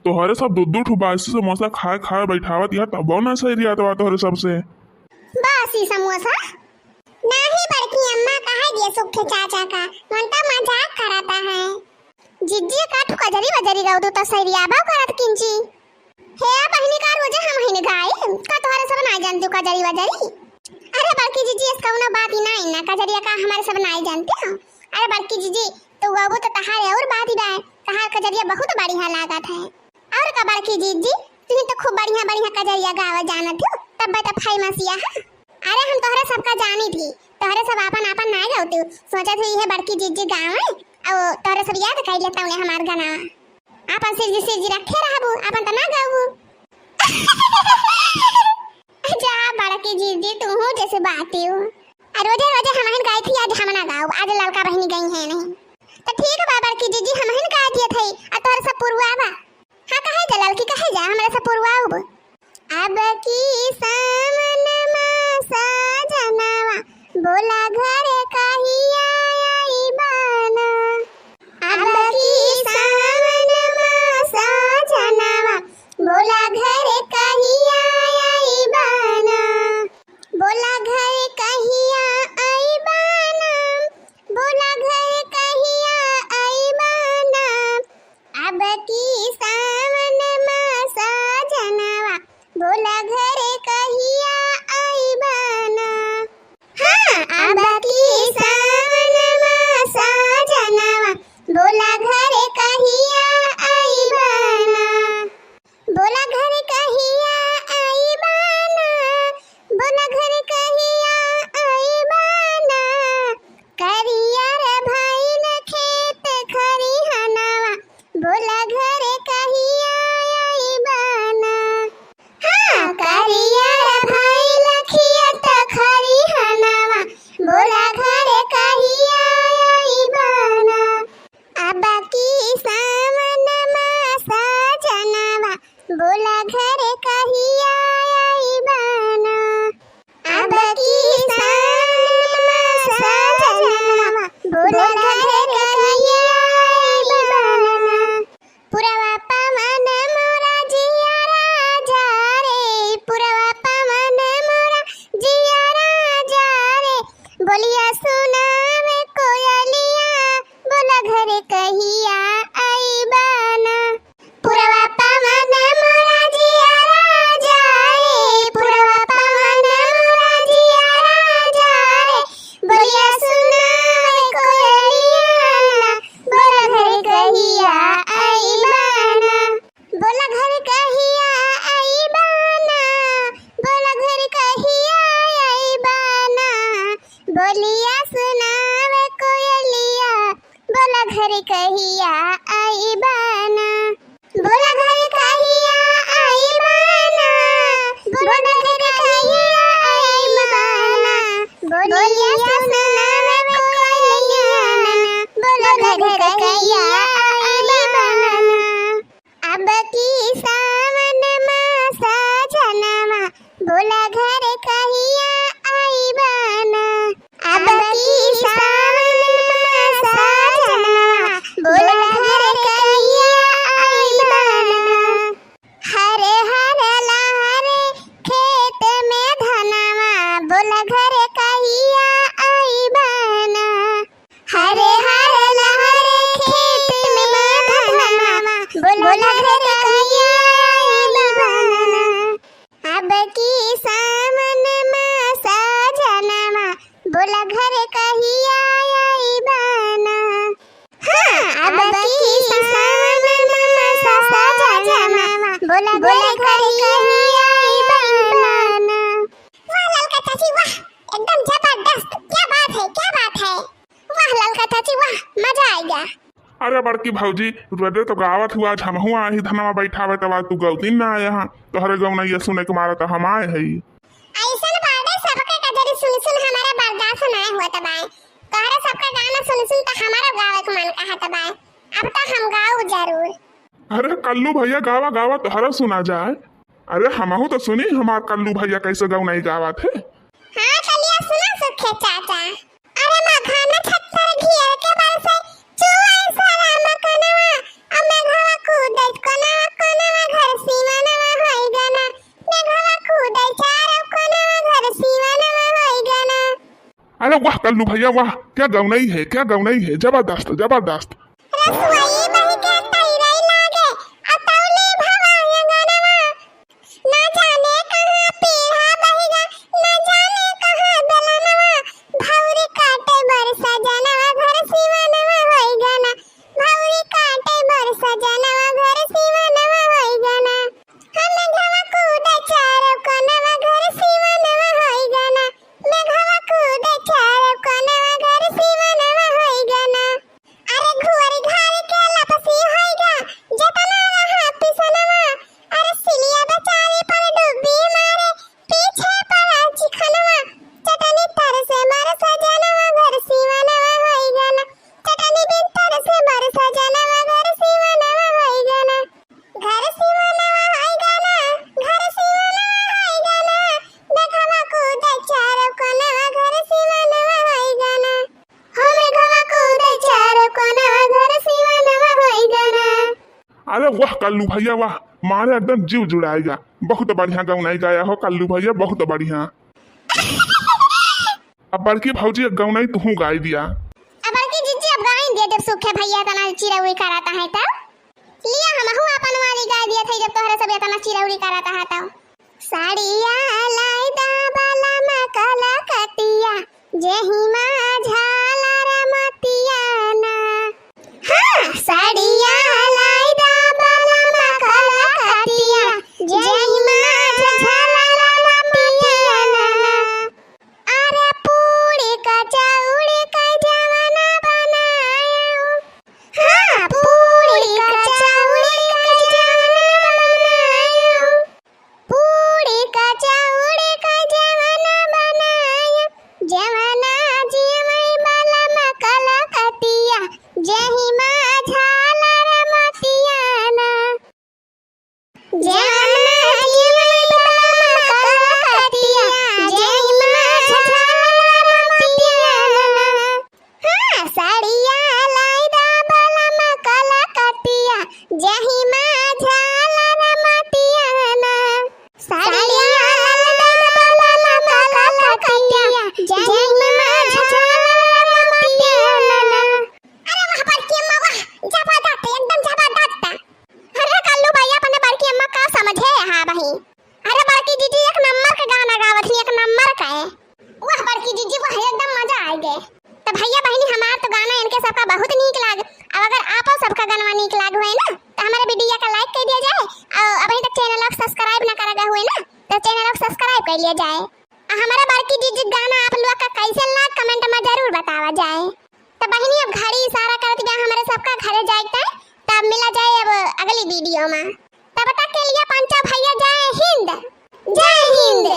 तोहरे सब दो ठो बासी समोसा खाए खाए बैठावत यार तब ना सही आता तोहरे सबसे। बासी समोसा नहीं बड़की अम्मा कहा दिए सुखे चाचा का मनता मजाक कराता है। जिज्जी काटू कजरी बजरी गाऊ तो सरिया बाव करत किंची हे बहनी का रोजे हम हिने गाए का तोहरे सब ना जानते कजरी बजरी। अरे बड़की जीजी इसका उना बात ही ना कजरिया का हमारे सब ना जानते हो। अरे बड़की जीजी तो गाबो तो तहारे और बात ही बाय तहार कजरिया बहुत बढ़िया लागत है। और का बड़की जीजी तुम तो खूब बढ़िया बढ़िया कजरिया गावा जानत हो तब तो फेमसिया है। अरे हम तोहरे सबका जानी थी तोहरे सब आपन आपन ना गावते सोचा थी ये बड़की जीजी गाँव है और तोहरे सब याद कर लेता उन्हें हमार गाना आपन सिर रखे रहबो आपन त ना गाऊ। जा बड़की जीजी तू हो जैसे बाती हो रोजे रोजे हमहन गाई थी आज हम ना गाऊ आज लड़का बहनी गई है नहीं तो ठीक है बाबा की जीजी हमहन गा दिए थे और तोहरे सब पुरवावा हां कहे जा लड़की कहे जा हमरा सब पुरवाऊ अब की सामन मा सजनावा बोला घर कहिया आई बाना अब की सामन मा सजनावा बोला घर कहिया आई बाना बोला घर कहिया आई बाना बोला घर कहिया आई बाना अब की सामन मा सजनावा बोला घर कहिया आई बाना। हाँ अब की सावन मा सजनावा बोला घर कहिया आई बाना बोला घर कहिया आई बाना बोला घर कहिया आई बाना करिया रे भाई न खेत खरिहनावा बोला घर कहिया आई बाना। हाँ करिया रे भाई लखिया त खरिहनावा बोला घर कहिया आई बाना अब की सावन मा सजनावा बोला घर कहिया आई बाना अब की सावन मा सजनावा बोला घर कहिया आई बाना। पुरवा पवन मोरा जिया राजा रे पुरवा पवन मोरा जिया राजा रे बोलिया सुनावे कोयलिया बोला घर कहिया आई बाना पुरवा पवन मोरा जिया राजा रे पुरवा पवन मोरा जिया राजा रे बोलिया सुनावे कोयलिया बोला घर कहिया आई बाना बोला घर कहिया आई बाना बोला घर कहिया आई बाना बोलिया सुनावे कोयलिया बोला घर कहिया आई बाना बोला घर कहिया आई बाना बोला घर कहिया आई बाना बोलिया सुनावे कोयलिया बोला घर कहिया आई बाना अब की सावन मा सजनावा बोला घर कहिया आई बाना अब की सावन मा सजनावा बोला घर कहिया आई बाना हरे हरे लहरे खेत में धनावा बोला घर कहिया आई बाना हरे हरे लहरे खेत में धनावा बोला घर कहिया आई बाना अब की सावन मा सजनावा बोला घर कहिया आई बाना। हाँ अब की सावन मा सजनावा बोला घर कहिया आई बाना। वाह ललका चाची वाह एकदम जबरदस्त क्या बात है वाह ललका चाची वाह मजा आ गया। अरे बड़की भौजी रोजे तो गावत हुआ आज हमहू आही धनवा बैठावे तब तू गौतीन ना आए यहाँ तोहरे गौ नहीं सुने के मारा तो हम आए है ऐसन बाड़े सबके कजरी सुन हमारा बर्दाश्त ना हुआ तबाय तोहरे सबका गाना सुन तो हमारा गावे के मन कहा तबाय अब तो हम गाऊ जरूर। अरे कल्लू भैया गावा गावा तोहरा सुना जाए। अरे हमहू तो सुनी हमार कल्लू भैया कैसे गौ नहीं गावा थे। हाँ चलिए सुना सुखे चाचा। अरे मखाना छत पर घेर के बल से चुआ सारा मकनवा अब मेघवा कूदत कोना कल्लू भैया वाह, क्या गौनई है, क्या गौनई है, जबरदस्त जबरदस्त। रसुआई बही के तैरई लागे अतौली भवाया गनवा ना जाने कहां पीढ़ा बहिगा ना जाने कहां दलनवा भौरी काटे बरसा जनवा घर सिवनवा होई गना भौरी काटे बरसा जनवा घर सिवनवा होई गना हम घवा कूद चारो कनवा घर सिवनवा होई गना मैं घवा कूद चारो कनवा घर सिवनवा होई गना अरे घुवरी घारी के लपसी होइगा जतना रहा पिसनवा अरे सिलिया बेचारी पर डूबी मारे पीछे पड़ा चिखनवा चटनी तर से बरस जनवा घर सिवनवा होइगा ना चटनी बिन तर से बरस जनवा घर सिवनवा होइगा ना घर सिवनवा होइगा ना घर सिवनवा होइगा ना देखवा कूद चारो कनवा घर सिवनवा होइगा ना हमें घवा कूद चारो कनवा घर सिवनवा होइगा ना। अरे वाह कल्लू भैया वाह, मारे एकदम जीव जुड़ाएगा। बहुत बढ़िया गौनाई गाया हो कल्लू भैया, बहुत बढ़िया। अब बड़की भौजी गौनाई तू गाई दिया। अब बड़की जीजी अब गाई दे जब सूखे भैया तना चिरौरी कराता है तब लिया हमहु अपन वाली गा दिया थे जब तोहरे सब तना चिरौरी कराता है तब साड़िया लाई दा बाला मकला कटिया जेही मा झालर मतिया ना हां साड़िया लाई दा बाला मकला कटिया जेही मा झालर मतिया ना अरे पूरी का चाउड़ी का जवाना बनाया हाँ पूरी का चाउड़ी का जवाना बनाया पूरी का चाउड़ी का जवाना बनाया जवाना जीवई बाला मकला कटिया जेही मा झालर मतिया ना जवाना जीवई बाला मकला कटिया जेही मा झालर मतिया ना हाँ साड़िया लाई दा बाला मकला कटिया जेही मा झालर मतिया ना साड़िया लाई दा बाला मकला कटिया जेही मा झालर मतिया ना। अरे वहां पर की अम्मा वाह जबरदस्त एकदम जबरदस्त। अरे कल्लू भैया अपने बड़की अम्मा का समझे हां बही। अरे बड़की जीजी एक नंबर का गाना गावत थी, एक नंबर का है। वाह बड़की जीजी वाह एकदम मजा आ गए। तो भैया बहनी हमार तो गाना इनके सबका बहुत नीक लाग। अब अगर आपो सबका गाना नीक लाग हुए ना तो हमारे वीडियो का लाइक कर दिया जाए और अभी तक चैनल को सब्सक्राइब ना करा हुए ना तो चैनल को सब्सक्राइब कर लिया जाए। हमारा बड़की जीजी गाना आप लोग का कैसे लगा कमेंट में जरूर बतावा जाए। तो बहनी अब घड़ी इशारा करती है हमारे सबका घरे जाता है तब मिला जाए अब अगली वीडियो में। तब तक के लिए पंचा भैया जय हिंद जय हिंद।